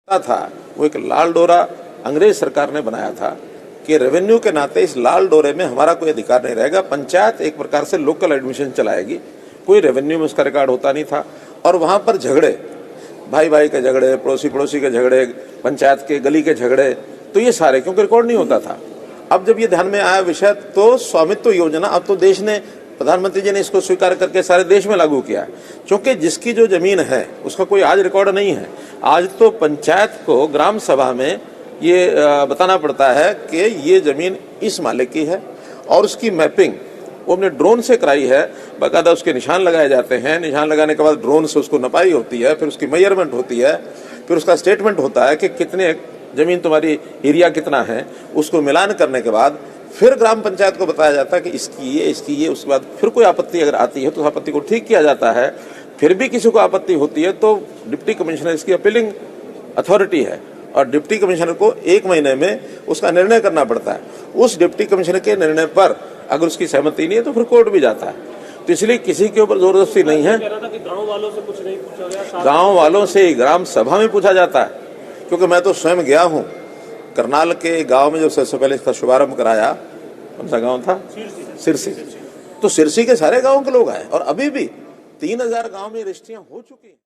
था वो एक लाल डोरा अंग्रेज सरकार ने बनाया था कि रेवेन्यू के नाते इस लाल डोरे में हमारा कोई अधिकार नहीं रहेगा। पंचायत एक प्रकार से लोकल एडमिशन चलाएगी, कोई रेवेन्यू में उसका रिकॉर्ड होता नहीं था। और वहां पर झगड़े, भाई भाई के झगड़े, पड़ोसी पड़ोसी के झगड़े, पंचायत के गली के झगड़े, तो ये सारे क्योंकि रिकॉर्ड नहीं होता था। अब जब ये ध्यान में आया विषय, तो स्वामित्व योजना अब तो देश ने, प्रधानमंत्री जी ने इसको स्वीकार करके सारे देश में लागू किया है। क्योंकि जिसकी जो जमीन है उसका कोई आज रिकॉर्ड नहीं है। आज तो पंचायत को ग्राम सभा में ये बताना पड़ता है कि ये जमीन इस मालिक की है, और उसकी मैपिंग वो हमने ड्रोन से कराई है। बाकायदा उसके निशान लगाए जाते हैं, निशान लगाने के बाद ड्रोन से उसको नपाई होती है, फिर उसकी मेजरमेंट होती है, फिर उसका स्टेटमेंट होता है कि कितने जमीन तुम्हारी एरिया कितना है। उसको मिलान करने के बाद फिर ग्राम पंचायत को बताया जाता है कि इसकी ये। उसके बाद फिर कोई आपत्ति अगर आती है तो आपत्ति को ठीक किया जाता है। फिर भी किसी को आपत्ति होती है तो डिप्टी कमिश्नर इसकी अपीलिंग अथॉरिटी है, और डिप्टी कमिश्नर को 1 महीने में उसका निर्णय करना पड़ता है। उस डिप्टी कमिश्नर के निर्णय पर अगर उसकी सहमति नहीं है तो फिर कोर्ट भी जाता है। तो इसलिए किसी के ऊपर जबरदस्ती नहीं है। गांव वालों से कुछ नहीं पूछा गया, गांव वालों से ग्राम सभा में पूछा जाता है। क्योंकि मैं तो स्वयं गया हूं करनाल के गांव में, जो सबसे पहले इसका शुभारंभ कराया, कौन सा गांव था? सिरसी। तो सिरसी के सारे गांव के लोग आए, और अभी भी 3000 गांव में रजिस्ट्रियां हो चुकी हैं।